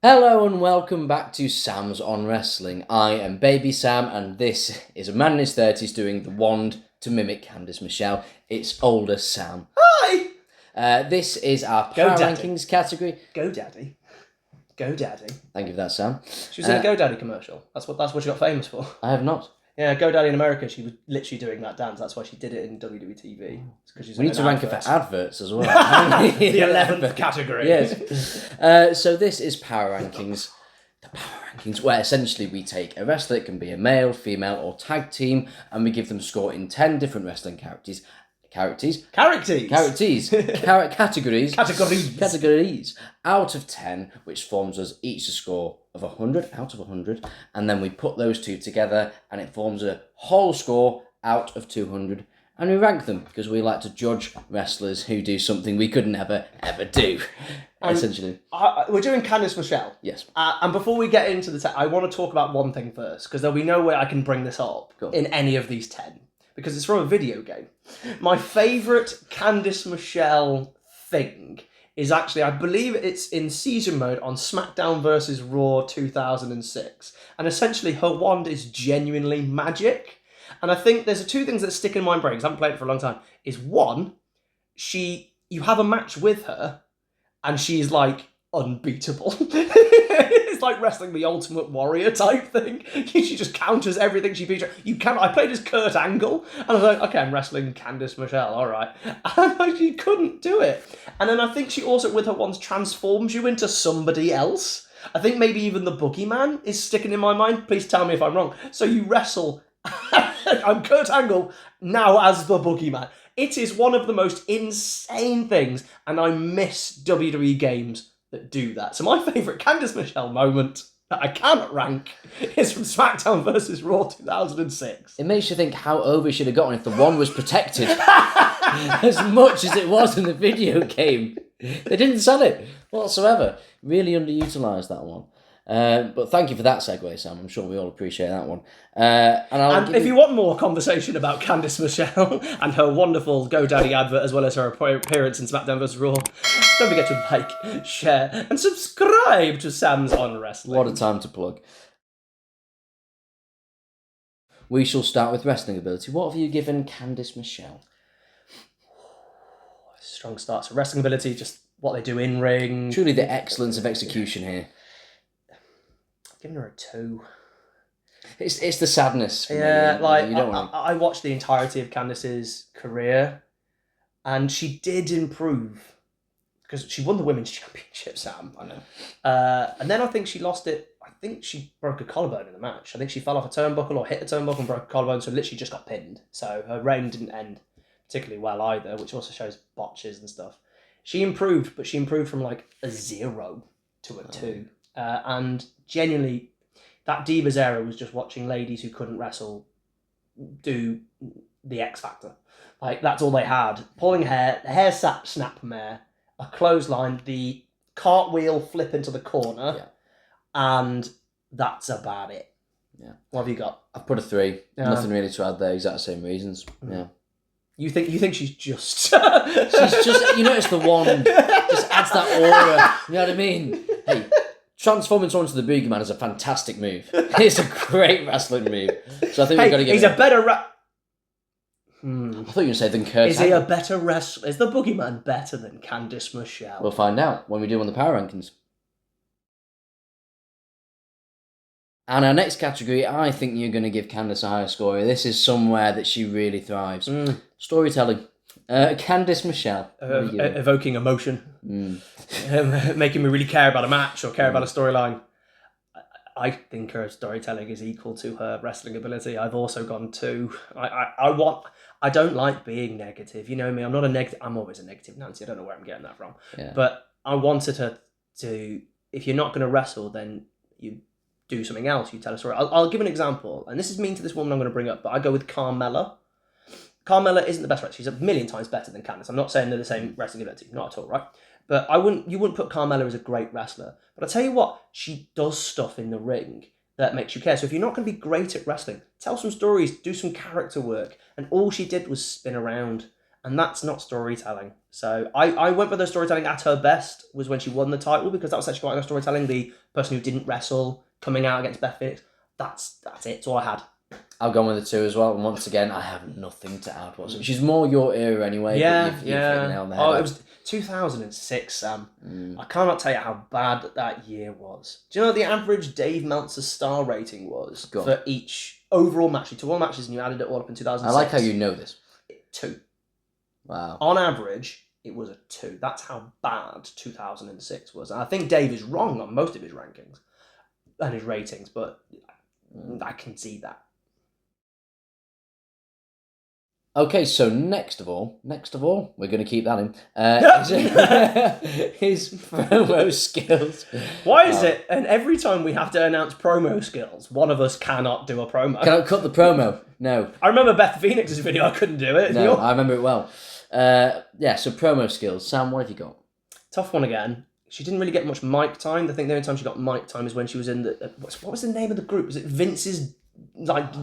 Hello and welcome back to Sam's on Wrestling. I am Baby Sam and this is a man in his 30s doing the wand to mimic Candice Michelle. It's older Sam. Hi! This is our Power Rankings category. Go Daddy. Go Daddy. Thank you for that, Sam. She was in a Go Daddy commercial. That's what she got famous for. I have not. Yeah, Go Daddy in America, she was literally doing that dance. That's why she did it in WWE TV. We need to rank her for adverts as well. The 11th category. Yes. So this is Power Rankings. The Power Rankings, where essentially we take a wrestler, it can be a male, female, or tag team, and we give them a score in 10 different wrestling categories out of 10, which forms us each a score of 100 out of 100, and then we put those two together and it forms a whole score out of 200, and we rank them because we like to judge wrestlers who do something we could never ever do. Essentially, we're doing Candice Michelle. Yes. And before we get into I want to talk about one thing first, because there'll be no way I can bring this up in any of these 10. Because it's from a video game. My favourite Candice Michelle thing is actually, I believe it's in season mode on SmackDown vs. Raw 2006. And essentially her wand is genuinely magic. And I think there's two things that stick in my brain, because I haven't played it for a long time, is one, you have a match with her, and she's like unbeatable. It's like wrestling the Ultimate Warrior type thing. She just counters everything she beats. I played as Kurt Angle, and I was like, okay, I'm wrestling Candice Michelle, all right. And she couldn't do it. And then I think she also, with her wands, transforms you into somebody else. I think maybe even the Boogeyman is sticking in my mind. Please tell me if I'm wrong. So you wrestle. I'm Kurt Angle now as the Boogeyman. It is one of the most insane things, and I miss WWE games that do that. So my favourite Candice Michelle moment that I cannot rank is from SmackDown vs. Raw 2006. It makes you think how over it should have gotten if the wand was protected as much as it was in the video game. They didn't sell it whatsoever. Really underutilised that one. But thank you for that segue, Sam. I'm sure we all appreciate that one. And if you want more conversation about Candice Michelle and her wonderful GoDaddy advert, as well as her appearance in SmackDown vs. Raw, don't forget to like, share, and subscribe to Sam's on Wrestling. What a time to plug. We shall start with wrestling ability. What have you given Candice Michelle? Strong start. So wrestling ability, just what they do in ring. Truly the excellence of execution here. Giving her a 2. It's the sadness. Yeah, I watched the entirety of Candice's career, and she did improve because she won the women's championship. Sam, I know. And then I think she lost it. I think she broke a collarbone in the match. I think she fell off a turnbuckle or hit a turnbuckle and broke a collarbone, so literally just got pinned. So her reign didn't end particularly well either, which also shows botches and stuff. She improved, but she improved from like a 0 to a 2. And genuinely, that Divas era was just watching ladies who couldn't wrestle do the X Factor. Like, that's all they had. Pulling hair, the hair snap mare, a clothesline, the cartwheel flip into the corner, and that's about it. Yeah. What have you got? I've put a 3. Nothing really to add there, exact same reasons. Yeah. You think she's just... She's just, you notice the wand just adds that aura. You know what I mean? Hey, transforming someone to the Boogeyman is a fantastic move. It's a great wrestling move. So I think we've got to give he's a better... I thought you were going to say than Kurt Is he a better wrestler? Is the Boogeyman better than Candice Michelle? We'll find out when we do on the Power Rankings. And our next category, I think you're going to give Candice a higher score. This is somewhere that she really thrives. Storytelling. Candice Michelle. Evoking emotion. Making me really care about a match or care about a storyline. I think her storytelling is equal to her wrestling ability. I've also gone 2. I don't like being negative. You know me, I'm not a negative. I'm always a negative Nancy. I don't know where I'm getting that from. Yeah. But I wanted her to, if you're not going to wrestle, then you do something else. You tell a story. I'll give an example. And this is mean to this woman I'm going to bring up, but I go with Carmella. Carmella isn't the best wrestler. She's a million times better than Candice. I'm not saying they're the same wrestling ability. Not at all, right? But you wouldn't put Carmella as a great wrestler. But I tell you what, she does stuff in the ring that makes you care. So if you're not going to be great at wrestling, tell some stories, do some character work. And all she did was spin around And that's not storytelling. So I went with the storytelling at her best was when she won the title, because that was actually quite a storytelling. The person who didn't wrestle coming out against Beth Phoenix. That's it. That's all I had. I've gone with the 2 as well, and once again, I have nothing to add whatsoever. She's more your era anyway. Yeah, but you've hit the nail on the head. Oh, it was 2006, Sam. I cannot tell you how bad that year was. Do you know what the average Dave Meltzer star rating was for each overall match? You took all matches and you added it all up in 2006. I like how you know this. 2. Wow. On average, it was a 2. That's how bad 2006 was. And I think Dave is wrong on most of his rankings and his ratings, but I can see that. Okay, so next of all, we're going to keep that in. His promo skills. Why is it? And every time we have to announce promo skills, one of us cannot do a promo. Cannot cut the promo. No. I remember Beth Phoenix's video. I couldn't do it. No, I remember it well. So promo skills. Sam, what have you got? Tough one again. She didn't really get much mic time. I think the only time she got mic time is when she was in the... what was the name of the group? Was it Vince's...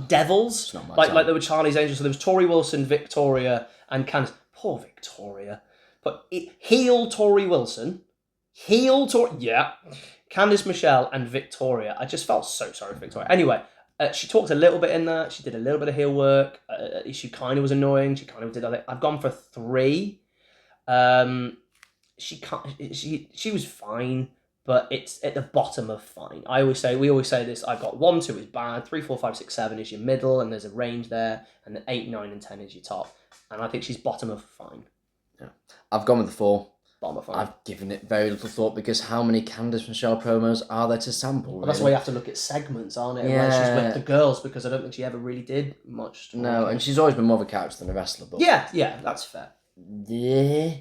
Devils, like there were Charlie's Angels. So there was Tori Wilson, Victoria, and Candice. Poor Victoria, but heel Tori Wilson, Candice Michelle and Victoria. I just felt so sorry for Victoria. Anyway, she talked a little bit in that. She did a little bit of heel work. She kind of was annoying. She kind of did other. I've gone for 3. She was fine. But it's at the bottom of fine. We always say this. I've got 1, 2 is bad, 3, 4, 5, 6, 7 is your middle, and there's a range there, and then 8, 9, and 10 is your top. And I think she's bottom of fine. Yeah, I've gone with the 4. Bottom of fine. I've given it very little thought because how many Candice Michelle promos are there to sample? Really? Well, that's why you have to look at segments, aren't it? Yeah. When she's with the girls, because I don't think she ever really did much. No, and she's always been more of a character than a wrestler. But yeah, that's fair. Yeah.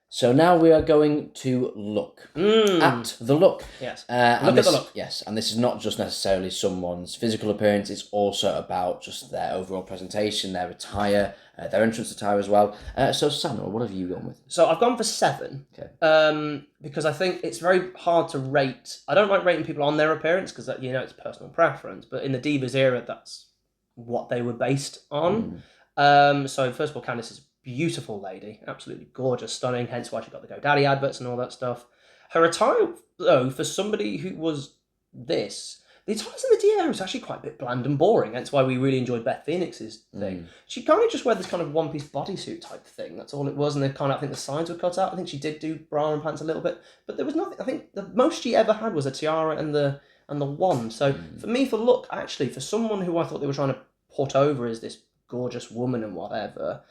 So now we are going to look at the look. Yes. Look at the look. Yes, and this is not just necessarily someone's physical appearance, it's also about just their overall presentation, their attire, their entrance attire as well. So Samuel, what have you gone with? So I've gone for 7. Okay. Because I think it's very hard to rate. I don't like rating people on their appearance because, it's personal preference. But in the Divas era, that's what they were based on. So first of all, Candice is beautiful lady, absolutely gorgeous, stunning, hence why she got the GoDaddy adverts and all that stuff. Her attire, though, for somebody who was this, the attires in the D era was actually quite a bit bland and boring, hence why we really enjoyed Beth Phoenix's thing. She kind of just wore this kind of one-piece bodysuit type thing, that's all it was, and then kind of, I think the sides were cut out. I think she did do bra and pants a little bit, but there was nothing. I think the most she ever had was a tiara and the wand. So for me, for look, actually, for someone who I thought they were trying to put over as this gorgeous woman and whatever,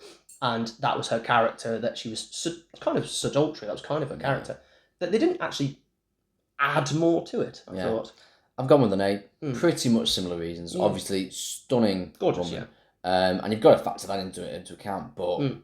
and that was her character, that she was kind of adultery, that was kind of her character, that they didn't actually add more to it, I thought. I've gone with an 8, pretty much similar reasons. Obviously, stunning gorgeous, woman. And you've got to factor that into account, but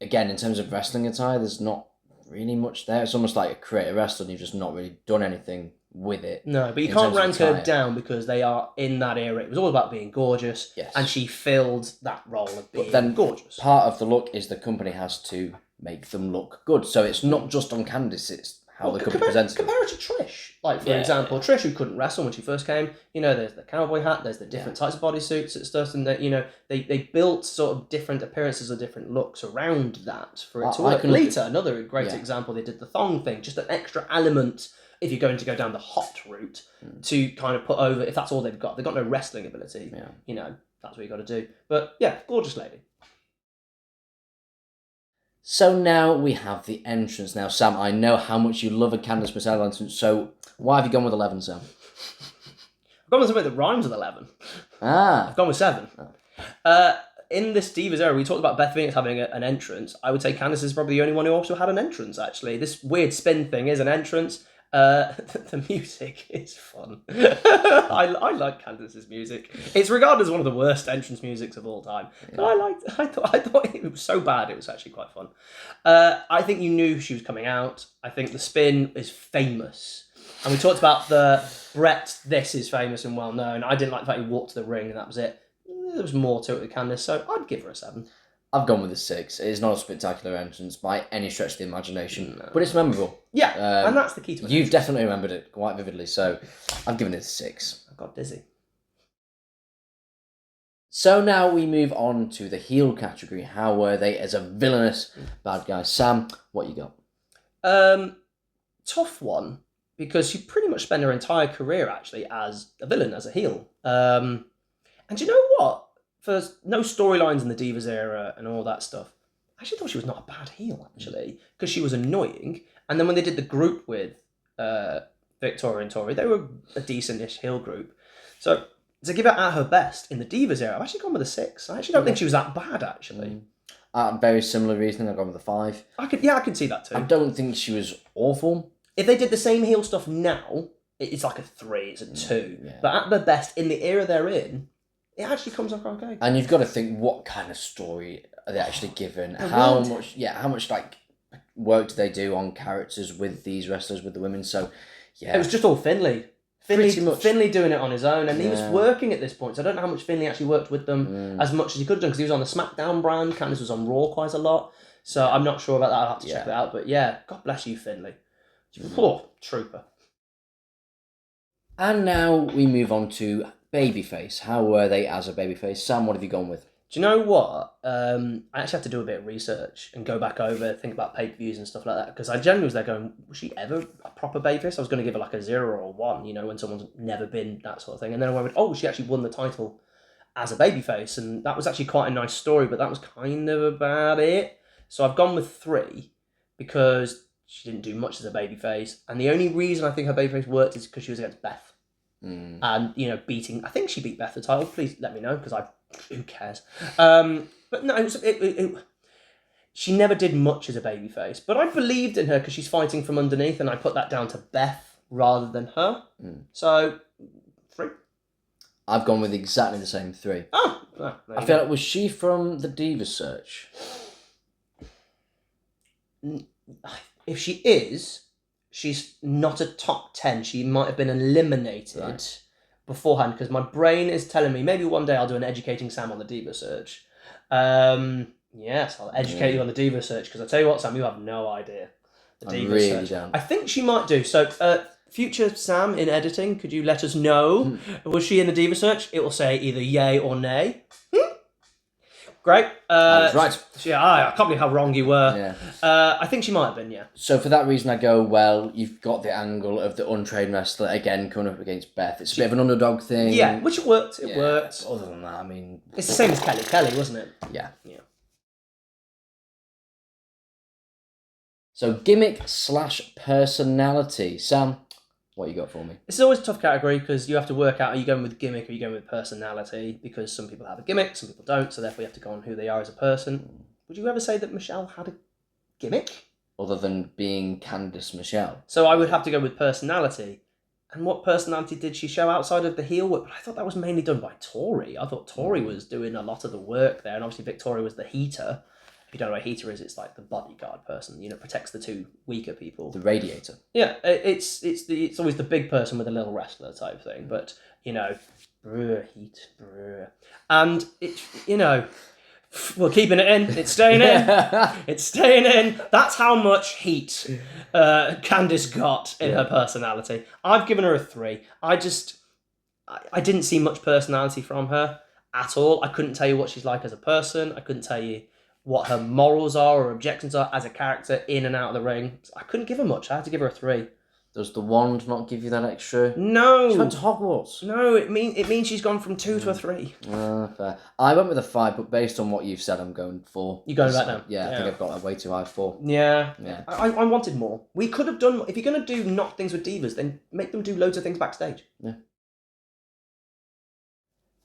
again, in terms of wrestling attire, there's not really much there. It's almost like a creative wrestler and you've just not really done anything with it. No, but you can't rank her down because they are in that era. It was all about being gorgeous, and she filled that role of being gorgeous. Part of the look is the company has to make them look good. So it's not just on Candice, it's how the company presents them. Compare it to Trish. Like, for example, Trish, who couldn't wrestle when she first came, there's the cowboy hat, there's the different types of bodysuits and stuff, and they built sort of different appearances or different looks around that for it to work. Lita, another great example, they did the thong thing, just an extra element if you're going to go down the hot route to kind of put over, if that's all they've got no wrestling ability, that's what you got to do. But yeah, gorgeous lady. So now we have the entrance. Now, Sam, I know how much you love a Candice Michelle entrance, so why have you gone with 11, Sam? I've gone with something that rhymes with 11. I've gone with 7. In this Divas era, we talked about Beth Phoenix having an entrance. I would say Candice is probably the only one who also had an entrance, actually. This weird spin thing is an entrance. The music is fun. I like Candice's music. It's regarded as one of the worst entrance musics of all time. But I thought it was so bad it was actually quite fun. I think you knew she was coming out. I think the spin is famous. And we talked about the Brett, this is famous and well known. I didn't like the fact he walked to the ring and that was it. There was more to it with Candice, so I'd give her a 7. I've gone with a 6. It is not a spectacular entrance by any stretch of the imagination, but it's memorable. Yeah, and that's the key to it. You've definitely remembered it quite vividly, so I've given it a 6. I got dizzy. So now we move on to the heel category. How were they as a villainous bad guy? Sam, what you got? Tough one, because she pretty much spent her entire career actually as a villain, as a heel. And you know what? For no storylines in the Divas era and all that stuff, I actually thought she was not a bad heel, actually, because she was annoying. And then when they did the group with Victoria and Tori, they were a decent-ish heel group. So to give it at her best in the Divas era, I've actually gone with a 6. I actually don't think she was that bad, actually. Very similar reasoning. I've gone with a 5. I could see that too. I don't think she was awful. If they did the same heel stuff now, it's like a 3, it's a 2. Yeah. But at their best, in the era they're in, it actually comes off okay. And you've got to think, what kind of story are they actually given? How much like work do they do on characters with these wrestlers, with the women? So, yeah. It was just all Finlay. Pretty much. Finlay doing it on his own, and he was working at this point, so I don't know how much Finlay actually worked with them as much as he could have done, because he was on the SmackDown brand, Candice was on Raw quite a lot, so I'm not sure about that, I'll have to check that out, but yeah, God bless you, Finlay. Oh, trooper. And now we move on to babyface. How were they as a babyface? Sam, what have you gone with? Do you know what? I actually have to do a bit of research and go back over, think about pay-per-views and stuff like that, because I genuinely was there going, was she ever a proper babyface? I was going to give her like a 0 or a 1, you know, when someone's never been that sort of thing. And then I went, oh, she actually won the title as a babyface, and that was actually quite a nice story, but that was kind of about it. So I've gone with 3, because she didn't do much as a babyface, and the only reason I think her babyface worked is because she was against Beth. And, you know, I think she beat Beth the title. Please let me know, because who cares? But no, she never did much as a babyface. But I believed in her because she's fighting from underneath, and I put that down to Beth rather than her. So, 3. I've gone with exactly the same 3. I feel like, was she from the Divas Search? If she is, she's not a top 10. She might have been eliminated beforehand, because my brain is telling me maybe one day I'll do an Educating Sam on the Diva Search. Yes, I'll educate you on the Diva Search, because I tell you what, Sam, you have no idea. The Diva Search. Don't. I think she might do. So, future Sam in editing, could you let us know? Was she in the Diva Search? It will say either yay or nay. Great. I was right. Yeah, I can't believe how wrong you were. Yeah. I think she might have been, yeah. So for that reason, I go, well, you've got the angle of the untrained wrestler, again, coming up against Beth. It's a bit of an underdog thing. Yeah, which it worked. It worked. Other than that, I mean... It's the same as Kelly, wasn't it? Yeah. So gimmick/personality. Sam, what you got for me? It's always a tough category, because you have to work out, are you going with gimmick or are you going with personality? Because some people have a gimmick, some people don't, so therefore you have to go on who they are as a person. Would you ever say that Michelle had a gimmick? Other than being Candice Michelle. So I would have to go with personality. And what personality did she show outside of the heel work? But I thought that was mainly done by Tori. I thought Tori was doing a lot of the work there, and obviously Victoria was the heater. If you don't know what a heater is, it's like the bodyguard person, you know, protects the 2 weaker people. The radiator. Yeah, it's always the big person with a little wrestler type thing, but, you know, heat. And, you know, we're keeping it in, it's staying in, it's staying in. That's how much heat Candice got in her personality. I've given her a 3. I didn't see much personality from her at all. I couldn't tell you what she's like as a person. I couldn't tell you what her morals are or objections are as a character in and out of the ring. I couldn't give her much. I had to give her a 3. Does the wand not give you that extra? No. She went to Hogwarts. No, it means she's gone from 2 to a 3. Fair. I went with a 5, but based on what you've said, I'm going 4. You're going back now? Yeah, I think I've got that way too high. 4. Yeah. I wanted more. We could have done... If you're going to do not things with divas, then make them do loads of things backstage. Yeah.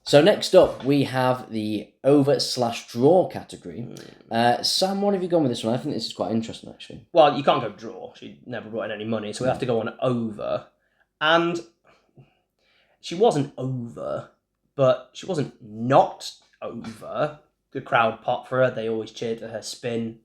So next up, we have the over/draw category. Sam, what have you gone with this one? I think this is quite interesting, actually. Well, you can't go draw. She never brought in any money, so we have to go on over. And she wasn't over, but she wasn't not over. The crowd popped for her. They always cheered for her spin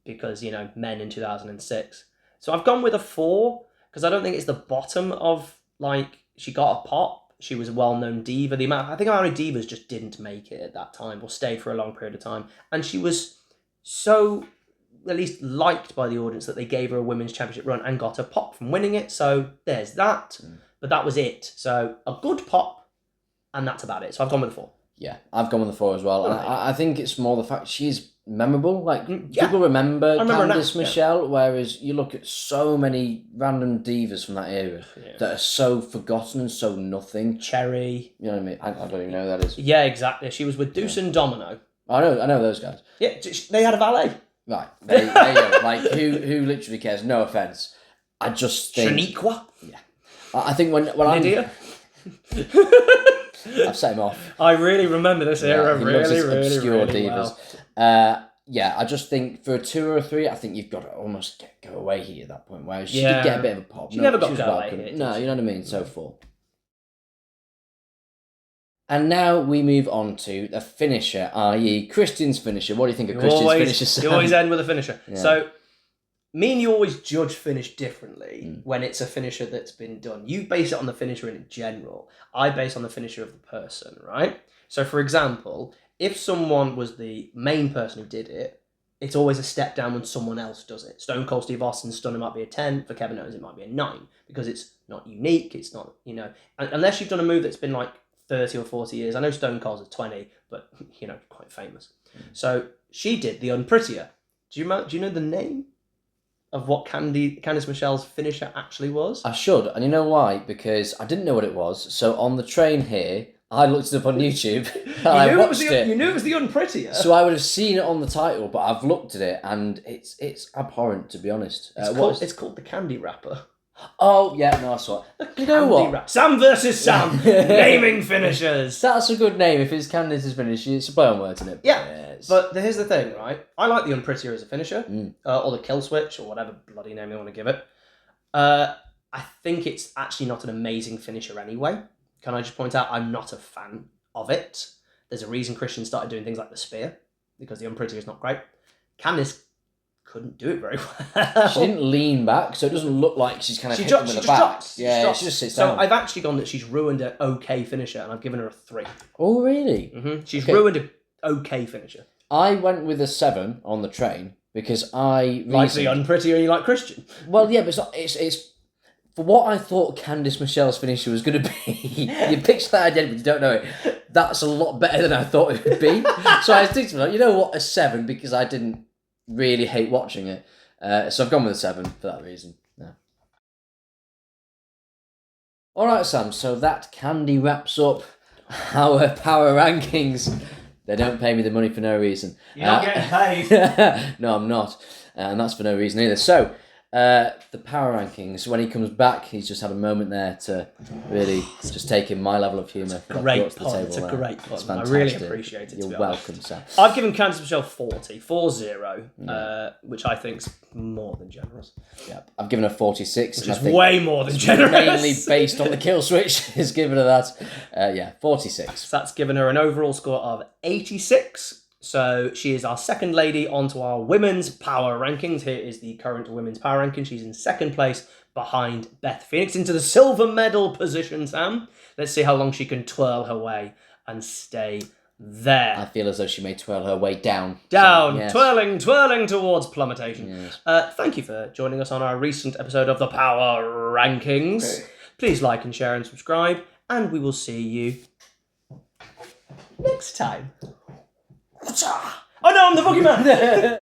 because, you know, men in 2006. So I've gone with a 4 because I don't think it's the bottom of, like, she got a pop. She was a well-known diva. I think how many divas just didn't make it at that time or stayed for a long period of time. And she was so, at least, liked by the audience that they gave her a women's championship run and got a pop from winning it. So there's that. But that was it. So a good pop, and that's about it. So I've gone with a 4. Yeah, I've gone with the 4 as well. And I think it's more the fact she's memorable. Like, Yeah. people remember remember Candice Michelle, whereas you look at so many random divas from that era that are so forgotten and so nothing. Cherry. You know what I mean? I don't even know who that is. Yeah, exactly. She was with Deuce and Domino. I know those guys. Yeah, they had a valet. Right, there you go. Like, who literally cares? No offence. I just think... Shaniqua. Yeah. I think when Lydia. I've set him off. I really remember this era he loves his really obscure divas. Well. Yeah, I just think for a 2 or a 3, I think you've got to almost go away here at that point, whereas she did get a bit of a pop. She never got was go away welcome. here, No, you know what I mean? So 4. And now we move on to the finisher, i.e. Christian's finisher. What do you think of Christian's finisher, Sam? You always end with a finisher. Yeah. So, me and you always judge finish differently when it's a finisher that's been done. You base it on the finisher in general. I base on the finisher of the person, right? So, for example, if someone was the main person who did it, it's always a step down when someone else does it. Stone Cold Steve Austin's Stunner might be a 10. For Kevin Owens, it might be a 9. Because it's not unique. It's not, unless you've done a move that's been like 30 or 40 years. I know Stone Cold's a 20, but, quite famous. So, she did the Unprettier. Do you know the name of what Candice Michelle's finisher actually was? I should, and you know why? Because I didn't know what it was. So on the train here, I looked it up on YouTube and I watched it. You knew it was the Unprettier. So I would have seen it on the title, but I've looked at it and it's abhorrent, to be honest. It's called the Candy Rapper. Oh yeah, no, I saw it. You know what? Sam versus Sam. Naming finishers. That's a good name. If it's Candice's finish, it's a play on words, isn't it? Yeah. Yes. But here's the thing, right? I like the Unprettier as a finisher, or the Kill Switch, or whatever bloody name they want to give it. I think it's actually not an amazing finisher anyway. Can I just point out I'm not a fan of it? There's a reason Christian started doing things like the Spear, because the Unprettier is not great. Candice couldn't do it very well. She didn't lean back, so it doesn't look like she's kind of hit them in the back. Drops. Yeah, she just sits down. So I've actually gone that she's ruined an okay finisher, and I've given her a 3. Oh, really? Mm-hmm. She's ruined an okay finisher. I went with a 7 on the train because I like the Unprettier and you like Christian. Well, yeah, but it's for what I thought Candice Michelle's finisher was going to be. You picture that idea, but you don't know it. That's a lot better than I thought it would be. So I was thinking, like, you know what, a 7 because I didn't really hate watching it. So I've gone with a 7 for that reason. Yeah. All right, Sam. So that candy wraps up our power rankings. They don't pay me the money for no reason. You're not getting paid. No, I'm not. And that's for no reason either. So, the power rankings, when he comes back, he's just had a moment there to really just take in my level of humour. Great pun. It's a great pun. I really appreciate it. You're welcome, Sam. I've given Candice Michelle 40, which I think's more than generous. Yeah, I've given her 46. Which is way more than generous. Mainly based on the kill switch is given her that. 46. So that's given her an overall score of 86. So she is our second lady onto our women's power rankings. Here is the current women's power ranking. She's in second place behind Beth Phoenix into the silver medal position, Sam. Let's see how long she can twirl her way and stay there. I feel as though she may twirl her way down. Down, So, yes. twirling towards plummetation. Yes. Thank you for joining us on our recent episode of the Power Rankings. Okay. Please like and share and subscribe, and we will see you next time. Oh no, I'm the boogeyman!